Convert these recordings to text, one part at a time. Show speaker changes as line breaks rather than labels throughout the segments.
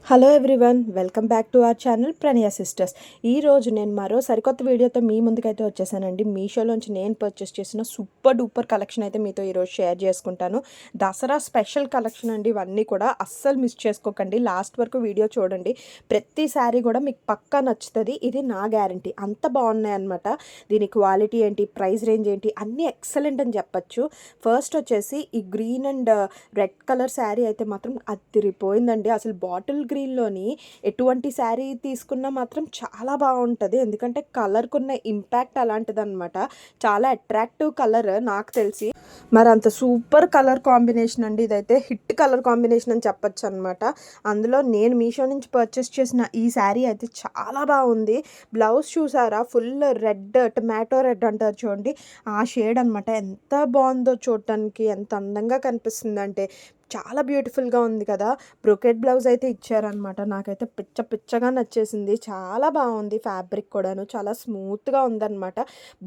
Hello everyone, welcome back to our channel Pranaya sisters. ఈరోజు నేను మరో సరికొత్త వీడియోతో మీ ముందుకైతే వచ్చేసానండి. మీషోలోంచి నేను పర్చేస్ చేసిన సూపర్ డూపర్ కలెక్షన్ అయితే మీతో ఈరోజు షేర్ చేసుకుంటాను. దసరా స్పెషల్ కలెక్షన్ అండి. ఇవన్నీ కూడా అస్సలు మిస్ చేసుకోకండి, లాస్ట్ వరకు వీడియో చూడండి. ప్రతి శారీ కూడా మీకు పక్కా నచ్చుతుంది, ఇది నా గ్యారంటీ. అంత బాగున్నాయి అనమాట. దీని క్వాలిటీ ఏంటి, ప్రైస్ రేంజ్ ఏంటి, అన్నీ ఎక్సలెంట్ అని చెప్పచ్చు. ఫస్ట్ వచ్చేసి ఈ green and red colour sari అయితే మాత్రం అదిరిపోయిందండి. అసలు బాటిల్ గ్రీన్లోని ఎటువంటి శారీ తీసుకున్నా మాత్రం చాలా బాగుంటుంది, ఎందుకంటే కలర్కున్న ఇంపాక్ట్ అలాంటిది అనమాట. చాలా అట్రాక్టివ్ కలర్ నాకు తెలిసి. మరి అంత సూపర్ కలర్ కాంబినేషన్ అండి. ఇదైతే హిట్ కలర్ కాంబినేషన్ అని చెప్పచ్చు అనమాట. అందులో నేను మీషో నుంచి పర్చేస్ చేసిన ఈ శారీ అయితే చాలా బాగుంది. బ్లౌజ్ చూసారా, ఫుల్ రెడ్, టొమాటో రెడ్ అంటారు చూడండి, ఆ షేడ్ అనమాట. ఎంత బాగుందో చూడటానికి, ఎంత అందంగా కనిపిస్తుంది అంటే చాలా బ్యూటిఫుల్గా ఉంది కదా. బ్రోకెట్ బ్లౌజ్ అయితే ఇచ్చారనమాట. నాకైతే పిచ్చగా నచ్చేసింది. చాలా బాగుంది, ఫ్యాబ్రిక్ కూడాను చాలా స్మూత్గా ఉందన్నమాట.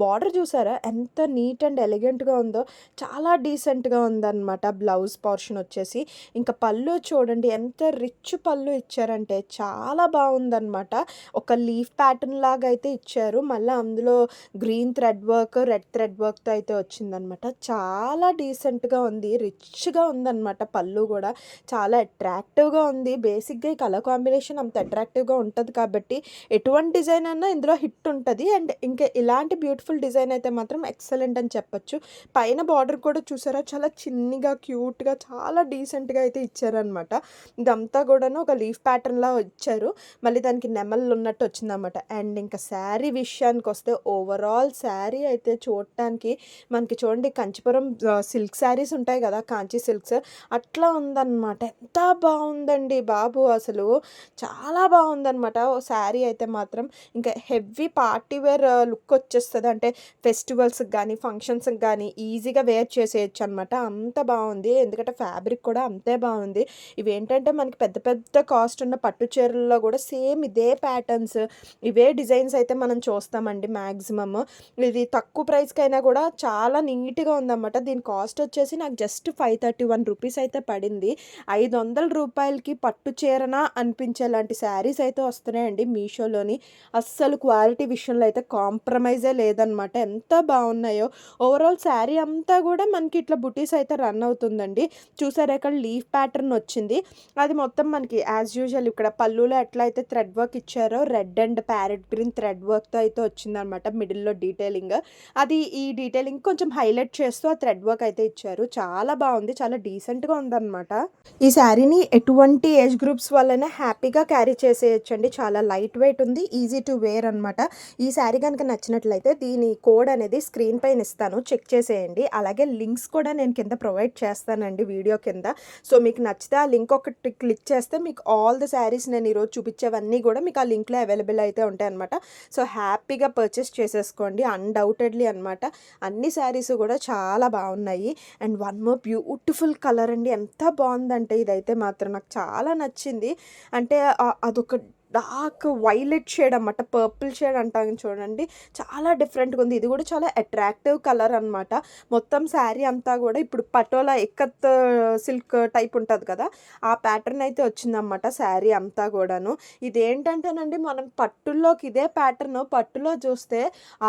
బార్డర్ చూసారా ఎంత నీట్ అండ్ ఎలిగెంట్గా ఉందో, చాలా డీసెంట్గా ఉందన్నమాట. బ్లౌజ్ పోర్షన్ వచ్చేసి ఇంకా పళ్ళు చూడండి, ఎంత రిచ్ పళ్ళు ఇచ్చారంటే చాలా బాగుందన్నమాట. ఒక లీఫ్ ప్యాటర్న్ లాగా అయితే ఇచ్చారు, మళ్ళీ అందులో green thread work, red thread వర్క్తో అయితే వచ్చిందనమాట. చాలా డీసెంట్గా ఉంది, రిచ్గా ఉందన్నమాట. పళ్ళు కూడా చాలా అట్రాక్టివ్గా ఉంది. బేసిక్గా ఈ కలర్ కాంబినేషన్ అంత అట్రాక్టివ్గా ఉంటుంది కాబట్టి ఎటువంటి డిజైన్ అన్నా ఇందులో హిట్ ఉంటుంది. అండ్ ఇంకా ఇలాంటి బ్యూటిఫుల్ డిజైన్ అయితే మాత్రం ఎక్సలెంట్ అని చెప్పచ్చు. పైన బార్డర్ కూడా చూసారా, చాలా చిన్నగా క్యూట్గా చాలా డీసెంట్గా అయితే ఇచ్చారనమాట. ఇదంతా కూడాను ఒక లీఫ్ ప్యాటర్న్లా ఇచ్చారు, మళ్ళీ దానికి నెమళ్ళు ఉన్నట్టు వచ్చిందన్నమాట. అండ్ ఇంకా శారీ విషయానికి వస్తే ఓవరాల్ శారీ అయితే చూడటానికి మనకి చూడండి, కంచిపురం సిల్క్ శారీస్ ఉంటాయి కదా, కాంచీ సిల్క్స్, అట్లా ఉందన్నమాట. ఎంత బాగుందండి బాబు, అసలు చాలా బాగుందన్నమాట. శారీ అయితే మాత్రం ఇంకా హెవీ పార్టీ వేర్ లుక్ వచ్చేస్తుంది. అంటే ఫెస్టివల్స్కి కానీ ఫంక్షన్స్కి కానీ ఈజీగా వేర్ చేసేయచ్చు అనమాట. అంత బాగుంది, ఎందుకంటే ఫ్యాబ్రిక్ కూడా అంతే బాగుంది. ఇవి ఏంటంటే మనకి పెద్ద పెద్ద కాస్ట్ ఉన్న పట్టు చీరల్లో కూడా సేమ్ ఇదే ప్యాటర్న్స్, ఇవే డిజైన్స్ అయితే మనం చూస్తామండి మ్యాక్సిమమ్. ఇది తక్కువ ప్రైస్కి అయినా కూడా చాలా నీట్గా ఉందన్నమాట. దీని కాస్ట్ వచ్చేసి నాకు జస్ట్ 531 రూపీస్ అయితే పడింది. 500 రూపాయలకి పట్టు చీరనా అనిపించేలాంటి శారీస్ అయితే వస్తున్నాయండి మీషోలోని. అస్సలు క్వాలిటీ విషయంలో అయితే కాంప్రమైజే లేదనమాట. ఎంత బాగున్నాయో. ఓవరాల్ శారీ అంతా కూడా మనకి ఇట్లా బుటీస్ అయితే రన్ అవుతుందండి. చూసారా, ఇక్కడ లీఫ్ ప్యాటర్న్ వచ్చింది, అది మొత్తం మనకి యాజ్ యూజువల్ ఇక్కడ పళ్ళులో ఎట్లా అయితే థ్రెడ్ వర్క్ ఇచ్చారో red and parrot green thread వర్క్తో అయితే వచ్చిందనమాట. మిడిల్లో డీటెయిలింగ్, అది ఈ డీటెయిలింగ్ కొంచెం హైలైట్ చేస్తూ ఆ థ్రెడ్ వర్క్ అయితే ఇచ్చారు. చాలా బాగుంది, చాలా డీసెంట్గా ఉందన్నమాట. ఈ శారీని ఎటువంటి ఏజ్ గ్రూప్స్ వల్లనే హ్యాపీగా క్యారీ చేసేయచ్చండి. చాలా లైట్ వెయిట్ ఉంది, ఈజీ టు వేర్ అనమాట. ఈ శారీ కనుక నచ్చినట్లయితే దీని కోడ్ అనేది స్క్రీన్ పైన ఇస్తాను, చెక్ చేసేయండి. అలాగే లింక్స్ కూడా నేను కింద ప్రొవైడ్ చేస్తానండి వీడియో కింద. సో మీకు నచ్చితే ఆ లింక్ ఒకటి క్లిక్ చేస్తే మీకు ఆల్ ది శారీస్ నేను ఈరోజు చూపించేవన్నీ కూడా మీకు ఆ లింక్లో అవైలబుల్ అయితే ఉంటాయి అనమాట. సో హ్యాపీగా పర్చేస్ చేసేసుకోండి అన్డౌటెడ్లీ అనమాట. అన్ని శారీస్ కూడా చాలా బాగున్నాయి. And one more beautiful colour అండి, ఎంత బాగుందంటే ఇదైతే మాత్రం నాకు చాలా నచ్చింది. అంటే అదొక డార్క్ వైలెట్ షేడ్ అన్నమాట, పర్పుల్ షేడ్ అంటాం చూడండి, చాలా డిఫరెంట్గా ఉంది. ఇది కూడా చాలా అట్రాక్టివ్ కలర్ అనమాట. మొత్తం శారీ అంతా కూడా ఇప్పుడు పటోలా ఎక్కత్ సిల్క్ టైప్ ఉంటుంది కదా, ఆ ప్యాటర్న్ అయితే వచ్చిందన్నమాట శారీ అంతా కూడాను. ఇదేంటంటేనండి, మనం పట్టుల్లోకి ఇదే ప్యాటర్న్ పట్టులో చూస్తే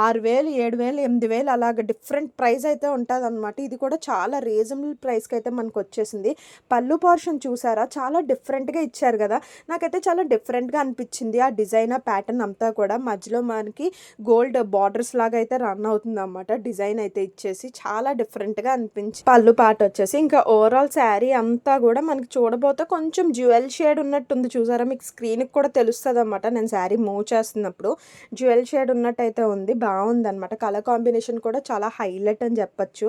6000, 7000, 8000 అలాగ డిఫరెంట్ ప్రైస్ అయితే ఉంటుంది అనమాట. ఇది కూడా చాలా రీజనబుల్ ప్రైస్కి అయితే మనకు వచ్చేసింది. పళ్ళు పోర్షన్ చూసారా, చాలా డిఫరెంట్గా ఇచ్చారు కదా. నాకైతే చాలా డిఫరెంట్గా అనిపించింది ఆ డిజైన్, ఆ ప్యాటర్న్ అంతా కూడా. మధ్యలో మనకి గోల్డ్ బార్డర్స్ లాగా అయితే రన్ అవుతుంది అన్నమాట. డిజైన్ అయితే ఇచ్చేసి చాలా డిఫరెంట్గా అనిపించింది. పళ్ళు పాట వచ్చేసి ఇంకా ఓవరాల్ శారీ అంతా కూడా మనకి చూడబోతే కొంచెం జ్యువెల్ షేడ్ ఉన్నట్టుంది. చూసారా, మీకు స్క్రీన్కి కూడా తెలుస్తుంది అనమాట. నేను శారీ మూవ్ చేస్తున్నప్పుడు జ్యువెల్ షేడ్ ఉన్నట్టు అయితే ఉంది, బాగుంది అనమాట. కలర్ కాంబినేషన్ కూడా చాలా హైలైట్ అని చెప్పచ్చు.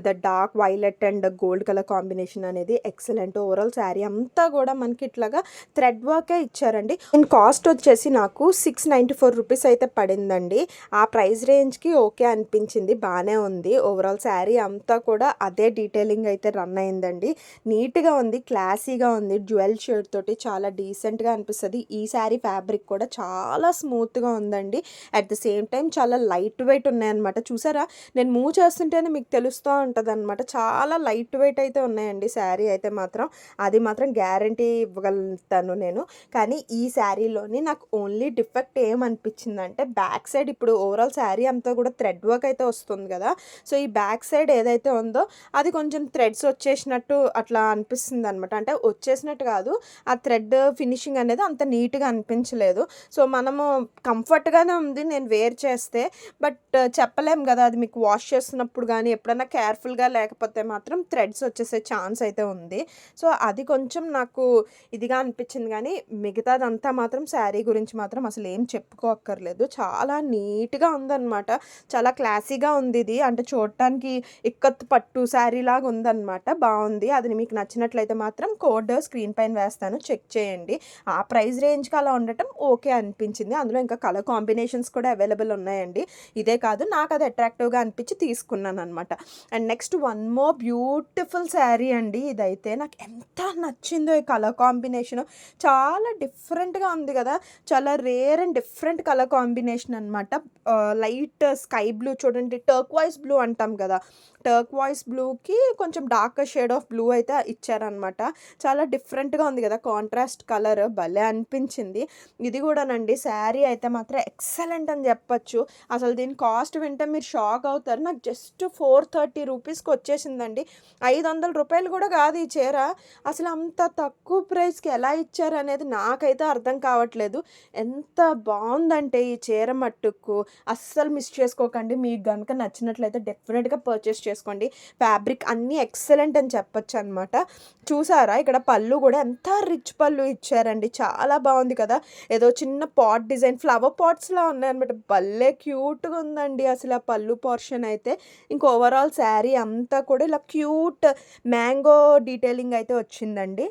The dark violet and gold colour combination అనేది ఎక్సలెంట్. ఓవరాల్ శారీ అంతా కూడా మనకి ఇట్లాగా థ్రెడ్ వర్కే ఇచ్చారండి. దీని కాస్ట్ వచ్చేసి నాకు 694 రూపీస్ అయితే పడిందండి. ఆ ప్రైస్ రేంజ్కి ఓకే అనిపించింది, బాగానే ఉంది. ఓవరాల్ శారీ అంతా కూడా అదే డీటెయిలింగ్ అయితే రన్ అయిందండి. నీట్గా ఉంది, క్లాసీగా ఉంది, జ్యువెల్ షేడ్ తోటి చాలా డీసెంట్గా అనిపిస్తుంది. ఈ శారీ ఫ్యాబ్రిక్ కూడా చాలా స్మూత్గా ఉందండి. అట్ ద సేమ్ టైం చాలా లైట్ వెయిట్ ఉన్నాయన్నమాట. చూసారా, నేను మూవ్ చేస్తుంటేనే మీకు తెలుస్తూ ఉంటుంది అనమాట. చాలా లైట్ వెయిట్ అయితే ఉన్నాయండి శారీ అయితే మాత్రం. అది మాత్రం గ్యారంటీ ఇవ్వగలుగుతాను నేను. కానీ ఈ శారీలోని నాకు ఓన్లీ డిఫెక్ట్ ఏమనిపించిందంటే బ్యాక్ సైడ్, ఇప్పుడు ఓవరాల్ శారీ అంతా కూడా థ్రెడ్ వర్క్ అయితే వస్తుంది కదా. సో ఈ బ్యాక్ సైడ్ ఏదైతే ఉందో అది కొంచెం థ్రెడ్స్ వచ్చేసినట్టు అట్లా అనిపిస్తుంది అనమాట. అంటే వచ్చేసినట్టు కాదు, ఆ థ్రెడ్ ఫినిషింగ్ అనేది అంత నీట్గా అనిపించలేదు. సో మనము కంఫర్ట్గానే ఉంది నేను వేర్ చేస్తే, బట్ చెప్పలేం కదా, అది మీకు వాష్ చేస్తున్నప్పుడు కానీ ఎప్పుడైనా కేర్ఫుల్గా లేకపోతే మాత్రం థ్రెడ్స్ వచ్చేసే ఛాన్స్ అయితే ఉంది. సో అది కొంచెం నాకు ఇదిగా అనిపించింది. కానీ మిగతాదంతా మాత్రం శారీ గురించి మాత్రం అసలు ఏం చెప్పుకోక్కర్లేదు. చాలా నీట్గా ఉందన్నమాట, చాలా క్లాసీగా ఉంది ఇది. అంటే చూడటానికి ఇక్కత్ పట్టు శారీ లాగా ఉందన్నమాట, బాగుంది. అది మీకు నచ్చినట్లయితే మాత్రం కోడ్ స్క్రీన్ పైన వేస్తాను, చెక్ చేయండి. ఆ ప్రైస్ రేంజ్కి అలా ఉండటం ఓకే అనిపించింది. అందులో ఇంకా కలర్ కాంబినేషన్స్ కూడా అవైలబుల్ ఉన్నాయండి. ఇదే కాదు, నాకు అది అట్రాక్టివ్గా అనిపించి తీసుకున్నాను అనమాట. And next one more beautiful sari అండి. ఇదైతే నాకు ఎంత నచ్చిందో ఈ కలర్ కాంబినేషన్. చాలా డిఫరెంట్గా ఉంది కదా, చాలా rare and different colour combination అనమాట. లైట్ స్కై బ్లూ, చూడండి టర్క్వాయిస్ బ్లూ అంటాం కదా, టర్క్వాయిస్ బ్లూకి కొంచెం డార్క్ షేడ్ ఆఫ్ బ్లూ అయితే ఇచ్చారనమాట. చాలా డిఫరెంట్గా ఉంది కదా, కాంట్రాస్ట్ కలర్ భలే అనిపించింది. ఇది కూడానండి శారీ అయితే మాత్రం ఎక్సలెంట్ అని చెప్పచ్చు. అసలు దీని కాస్ట్ వింటే మీరు షాక్ అవుతారు. నాకు జస్ట్ 430 రూపీస్కి వచ్చేసిందండి. 500 రూపాయలు కూడా కాదు ఈ చీర. అసలు అంత తక్కువ ప్రైస్కి ఎలా ఇచ్చారు అనేది నాకైతే అర్థం కావట్లేదు. ఎంత బాగుందంటే ఈ చీర మట్టుకు అస్సలు మిస్ చేసుకోకండి. మీకు కనుక నచ్చినట్లయితే డెఫినెట్గా పర్చేస్ చేసుకోండి. ఫ్యాబ్రిక్ అన్నీ ఎక్సలెంట్ అని చెప్పొచ్చు అనమాట. చూసారా, ఇక్కడ పళ్ళు కూడా ఎంత రిచ్ పళ్ళు ఇచ్చారండి, చాలా బాగుంది కదా. ఏదో చిన్న పాట్ డిజైన్, ఫ్లవర్ పాట్స్లా ఉన్నాయన్నమాట. భలే క్యూట్గా ఉందండి అసలు ఆ పళ్ళు పోర్షన్ అయితే. ఇంక ఓవరాల్ శారీ అంతా కూడా ఇలా క్యూట్ మ్యాంగో డీటెయిలింగ్ అయితే వచ్చిందండి.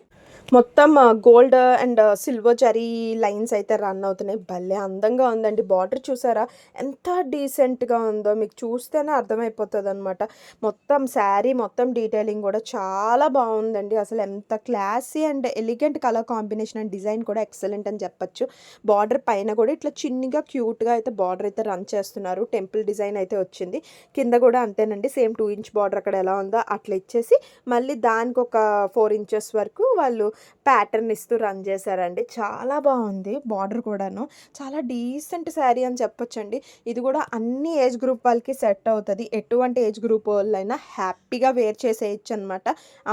మొత్తం gold and silver zari lines అయితే రన్ అవుతున్నాయి. భలే అందంగా ఉందండి. బార్డర్ చూసారా ఎంత డీసెంట్గా ఉందో, మీకు చూస్తేనే అర్థమైపోతుంది అనమాట. మొత్తం శారీ మొత్తం డీటెయిలింగ్ కూడా చాలా బాగుందండి. అసలు ఎంత classy and elegant colour combination and design కూడా ఎక్సలెంట్ అని చెప్పచ్చు. బార్డర్ పైన కూడా ఇట్లా చిన్నగా క్యూట్గా అయితే బార్డర్ అయితే రన్ చేస్తున్నారు. టెంపుల్ డిజైన్ అయితే వచ్చింది. కింద కూడా అంతేనండి, సేమ్ 2 ఇంచ్ బార్డర్ అక్కడ ఎలా ఉందో అట్లా ఇచ్చేసి మళ్ళీ దానికి ఒక 4 ఇంచెస్ వరకు వాళ్ళు ప్యాటర్న్ ఇస్తూ రన్ చేశారండి. చాలా బాగుంది బార్డర్ కూడాను. చాలా డీసెంట్ శారీ అని చెప్పొచ్చండి. ఇది కూడా అన్ని ఏజ్ గ్రూప్ వాళ్ళకి సెట్ అవుతుంది. ఎటువంటి ఏజ్ గ్రూప్ వాళ్ళైనా హ్యాపీగా వేర్ చేసేయచ్చు అనమాట.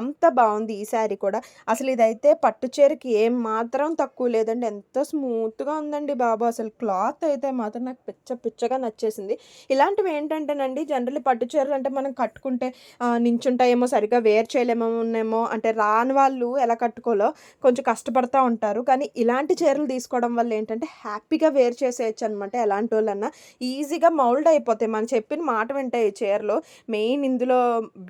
అంత బాగుంది ఈ శారీ కూడా. అసలు ఇదైతే పట్టు చీరకి ఏం మాత్రం తక్కువ లేదండి. ఎంత స్మూత్గా ఉందండి బాబు. అసలు క్లాత్ అయితే మాత్రం నాకు పిచ్చగా నచ్చేసింది. ఇలాంటివి ఏంటంటేనండి, జనరల్లీ పట్టు చీరలు అంటే మనం కట్టుకుంటే నించుంటాయేమో, సరిగ్గా వేర్ చేయలేమో అంటే రాని వాళ్ళు ఎలా కట్టుకోలో కొంచెం కష్టపడతా ఉంటారు. కానీ ఇలాంటి చీరలు తీసుకోవడం వల్ల ఏంటంటే హ్యాపీగా వేర్ చేసేయచ్చు అనమాట. ఎలాంటి వాళ్ళన్నా ఈజీగా మౌల్డ్ అయిపోతాయి, మనం చెప్పిన మాట వింటాయి ఈ చీరలో. మెయిన్ ఇందులో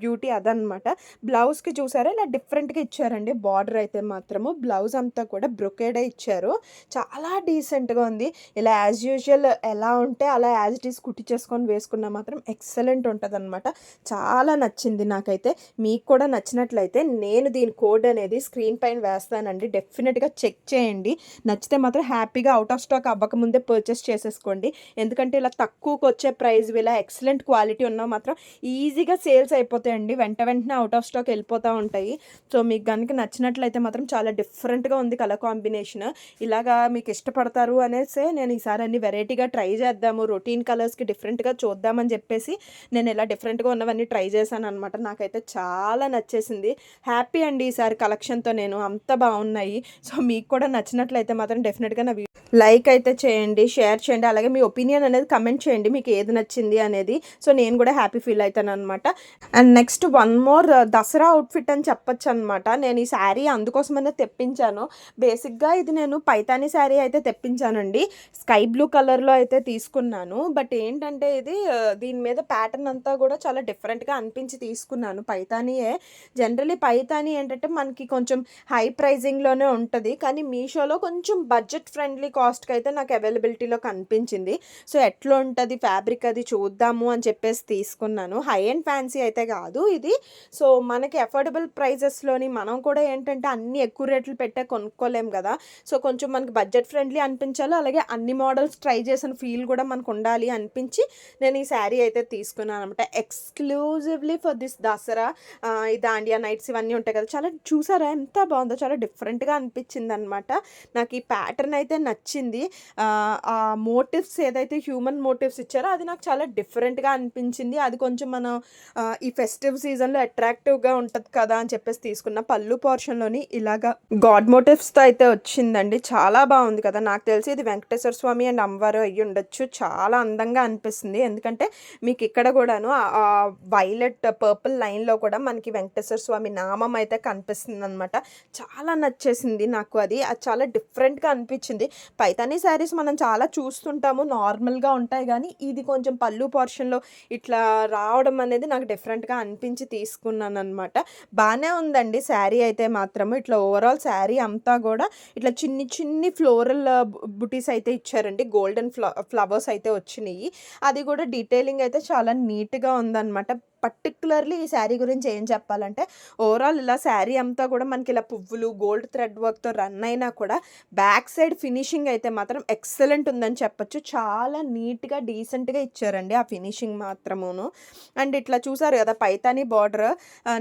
బ్యూటీ అదనమాట. బ్లౌజ్కి చూసారా ఇలా డిఫరెంట్గా ఇచ్చారండి. బార్డర్ అయితే మాత్రము బ్లౌజ్ అంతా కూడా బ్రొకేడే ఇచ్చారు. చాలా డీసెంట్గా ఉంది. ఇలా యాజ్ యూజువల్ ఎలా ఉంటే అలా యాజ్ ఇట్ ఈస్ కుట్టి చేసుకొని వేసుకున్నా మాత్రం ఎక్సలెంట్ ఉంటుంది అనమాట. చాలా నచ్చింది నాకైతే. మీకు కూడా నచ్చినట్లయితే నేను దీని కోడ్ అనేది స్క్రీన్ పైన వేస్తానండి, డెఫినెట్గా చెక్ చేయండి. నచ్చితే మాత్రం హ్యాపీగా అవుట్ ఆఫ్ స్టాక్ అవ్వకముందే పర్చేస్ చేసేసుకోండి. ఎందుకంటే ఇలా తక్కువకి వచ్చే ప్రైస్, ఇలా ఎక్సలెంట్ క్వాలిటీ ఉన్నా మాత్రం ఈజీగా సేల్స్ అయిపోతాయండి. వెంటనే అవుట్ ఆఫ్ స్టాక్ వెళ్ళిపోతూ ఉంటాయి. సో మీకు కనుక నచ్చినట్లయితే మాత్రం చాలా డిఫరెంట్గా ఉంది కలర్ కాంబినేషన్. ఇలాగా మీకు ఇష్టపడతారు అనేసి నేను ఈసారి అన్ని వెరైటీగా ట్రై చేద్దాము, రొటీన్ కలర్స్కి డిఫరెంట్గా చూద్దామని చెప్పేసి నేను ఇలా డిఫరెంట్గా ఉన్నవన్నీ ట్రై చేశాను అనమాట. నాకైతే చాలా నచ్చేసింది. హ్యాపీ అండి ఈసారి కలెక్షన్తో నేను. అంత బాగున్నాయి. సో మీకు కూడా నచ్చినట్లయితే మాత్రం డెఫినెట్గా నా లైక్ అయితే చేయండి, షేర్ చేయండి, అలాగే మీ ఒపీనియన్ అనేది కమెంట్ చేయండి, మీకు ఏది నచ్చింది అనేది. సో నేను కూడా హ్యాపీ ఫీల్ అవుతాను అనమాట. And next one more Dasara outfit అని చెప్పొచ్చు అనమాట. నేను ఈ శారీ అందుకోసమనే తెప్పించాను. బేసిక్గా ఇది నేను పైతానీ శారీ అయితే తెప్పించానండి. స్కై బ్లూ కలర్లో అయితే తీసుకున్నాను. బట్ ఏంటంటే ఇది దీని మీద ప్యాటర్న్ అంతా కూడా చాలా డిఫరెంట్గా అనిపించి తీసుకున్నాను. పైతానీయే. జనరలీ పైతానీ ఏంటంటే మనకి కొంచెం హై ప్రైజింగ్లోనే ఉంటుంది. కానీ మీషోలో కొంచెం బడ్జెట్ ఫ్రెండ్లీ కాస్ట్కి అయితే నాకు అవైలబిలిటీలో కనిపించింది. సో ఎట్లా ఉంటుంది ఫ్యాబ్రిక్ అది చూద్దాము అని చెప్పేసి తీసుకున్నాను. హై అండ్ ఫ్యాన్సీ అయితే కాదు ఇది. సో మనకి అఫోర్డబుల్ ప్రైజెస్లోని మనం కూడా ఏంటంటే అన్ని ఎక్కువ రేట్లు పెట్టే కొనుక్కోలేం కదా. సో కొంచెం మనకి బడ్జెట్ ఫ్రెండ్లీ అనిపించాలి, అలాగే అన్ని మోడల్స్ ట్రై చేసిన ఫీల్ కూడా మనకు ఉండాలి అనిపించి నేను ఈ శారీ అయితే తీసుకున్నాను అనమాట. ఎక్స్క్లూజివ్లీ ఫర్ దిస్ దసరా ఈ దాండియా నైట్స్ ఇవన్నీ ఉంటాయి కదా. చాలా చూసారా ఎంత బాగుందో, చాలా డిఫరెంట్గా అనిపించింది అనమాట. నాకు ఈ ప్యాటర్న్ అయితే నచ్చింది. ఆ మోటివ్స్ ఏదైతే హ్యూమన్ మోటివ్స్ ఇచ్చారో అది నాకు చాలా డిఫరెంట్గా అనిపించింది. అది కొంచెం మనం ఈ ఫెస్టివ్ సీజన్లో అట్రాక్టివ్గా ఉంటుంది కదా అని చెప్పేసి తీసుకున్న. పళ్ళు పోర్షన్లోని ఇలాగా గాడ్ మోటివ్స్తో అయితే వచ్చిందండి. చాలా బాగుంది కదా. నాకు తెలిసి ఇది వెంకటేశ్వర స్వామి అండ్ అమ్మవారు అయ్యి ఉండొచ్చు. చాలా అందంగా అనిపిస్తుంది. ఎందుకంటే మీకు ఇక్కడ కూడాను వైలెట్ పర్పుల్ లైన్లో కూడా మనకి వెంకటేశ్వర స్వామి నామం అయితే కనిపిస్తుంది అనమాట. చాలా నచ్చేసింది నాకు అది చాలా డిఫరెంట్గా అనిపించింది. పైతానీ శారీస్ మనం చాలా చూస్తుంటాము, నార్మల్గా ఉంటాయి. కానీ ఇది కొంచెం పళ్ళు పోర్షన్లో ఇట్లా రావడం అనేది నాకు డిఫరెంట్గా అనిపించి తీసుకున్నాను అనమాట. బాగానే ఉందండి శారీ అయితే మాత్రము. ఇట్లా ఓవరాల్ శారీ అంతా కూడా ఇట్లా చిన్ని చిన్ని ఫ్లోరల్ బుటీస్ అయితే ఇచ్చారండి. గోల్డెన్ ఫ్లవర్స్ అయితే వచ్చినాయి. అది కూడా డీటెయిలింగ్ అయితే చాలా నీట్గా ఉందన్నమాట. పర్టికులర్లీ ఈ శారీ గురించి ఏం చెప్పాలంటే ఓవరాల్ ఇలా శారీ అంతా కూడా మనకి ఇలా పువ్వులు గోల్డ్ థ్రెడ్ వర్క్తో రన్ అయినా కూడా బ్యాక్ సైడ్ ఫినిషింగ్ అయితే మాత్రం ఎక్సలెంట్ ఉందని చెప్పొచ్చు. చాలా నీట్గా డీసెంట్గా ఇచ్చారండి ఆ ఫినిషింగ్ మాత్రమును. అండ్ ఇట్లా చూసారు కదా పైతానీ బార్డర్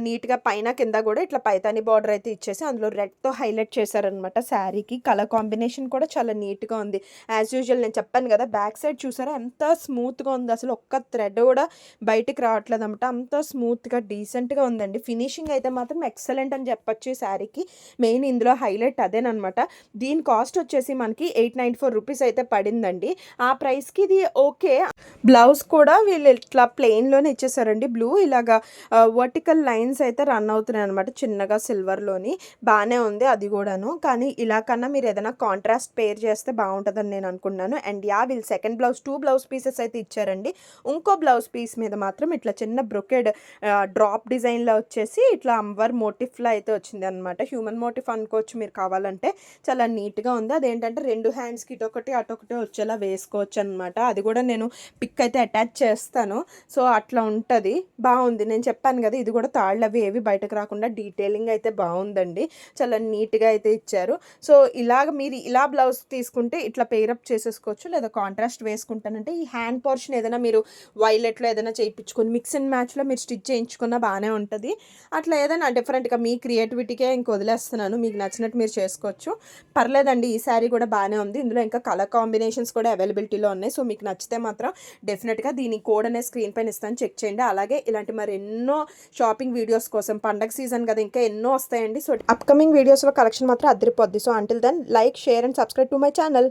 నీట్గా పైన కింద కూడా ఇట్లా పైతానీ బార్డర్ అయితే ఇచ్చేసి అందులో రెడ్తో హైలైట్ చేశారనమాట. శారీకి కలర్ కాంబినేషన్ కూడా చాలా నీట్గా ఉంది. యాజ్ యూజువల్ నేను చెప్పాను కదా బ్యాక్ సైడ్ చూసారా ఎంత స్మూత్గా ఉంది. అసలు ఒక్క థ్రెడ్ కూడా బయటికి రావట్లేదు అనమాట. అంతా స్మూత్గా డీసెంట్గా ఉందండి. ఫినిషింగ్ అయితే మాత్రం ఎక్సలెంట్ అని చెప్పొచ్చు. ఈ శారీకి మెయిన్ ఇందులో హైలైట్ అదేనమాట. దీని కాస్ట్ వచ్చేసి మనకి 894 రూపీస్ అయితే పడిందండి. ఆ ప్రైస్కి ఇది ఓకే. బ్లౌజ్ కూడా వీళ్ళు ఇట్లా ప్లెయిన్లోనే ఇచ్చేసారండి. బ్లూ ఇలాగా వర్టికల్ లైన్స్ అయితే రన్ అవుతున్నాయి అనమాట చిన్నగా సిల్వర్లోని. బాగానే ఉంది అది కూడాను. కానీ ఇలా కన్నా మీరు ఏదైనా కాంట్రాస్ట్ పేర్ చేస్తే బాగుంటుందని నేను అనుకున్నాను. అండ్ వీళ్ళు సెకండ్ బ్లౌజ్ 2 బ్లౌజ్ పీసెస్ అయితే ఇచ్చారండి. ఇంకో బ్లౌజ్ పీస్ మీద మాత్రం ఇట్లా చిన్న బ్రొకెడ్ డ్రాప్ డిజైన్లో వచ్చేసి ఇట్లా అంబర్ మోటిఫ్లో అయితే వచ్చింది అనమాట. హ్యూమన్ మోటిఫ్ అనుకోవచ్చు మీరు కావాలంటే. చాలా నీట్గా ఉంది. అదేంటంటే 2 హ్యాండ్స్కి ఇటొకటి అటొకటి వచ్చేలా వేసుకోవచ్చు అనమాట. అది కూడా నేను పిక్ అయితే అటాచ్ చేస్తాను. సో అట్లా ఉంటుంది. బాగుంది. నేను చెప్పాను కదా ఇది కూడా తాళ్ళు అవి ఏవి బయటకు రాకుండా డీటెయిలింగ్ అయితే బాగుందండి. చాలా నీట్గా అయితే ఇచ్చారు. సో ఇలాగ మీరు ఇలా బ్లౌజ్ తీసుకుంటే ఇట్లా పేరప్ చేసేసుకోవచ్చు. లేదా కాంట్రాస్ట్ వేసుకుంటానంటే ఈ హ్యాండ్ పోర్షన్ ఏదైనా మీరు వైలెట్లో ఏదైనా చేయించుకొని మిక్స్ అండ్ మ్యాచ్లో మీరు స్టిచ్ చేయించుకున్నా బాగానే ఉంటుంది. అట్లా ఏదైనా డిఫరెంట్గా మీ క్రియేటివిటీకే ఇంక వదిలేస్తున్నాను. మీకు నచ్చినట్టు మీరు చేసుకోవచ్చు. పర్లేదండి. ఈ శారీ కూడా బాగానే ఉంది. ఇందులో ఇంకా కలర్ కాంబినేషన్స్ కూడా అవైలబిలిటీలో ఉన్నాయి. సో మీకు నచ్చితే మాత్రం డెఫినెట్గా దీని కోడ్ అనే స్క్రీన్ పైన ఇస్తాను, చెక్ చేయండి. అలాగే ఇలాంటి మరి ఎన్నో షాపింగ్ వీడియోస్ కోసం పండగ సీజన్ కదా ఇంకా ఎన్నో వస్తాయండి. సో అప్కమింగ్ వీడియోస్లో కలెక్షన్ మాత్రం అదిరిపోద్ది. So until then like, share and subscribe to my channel.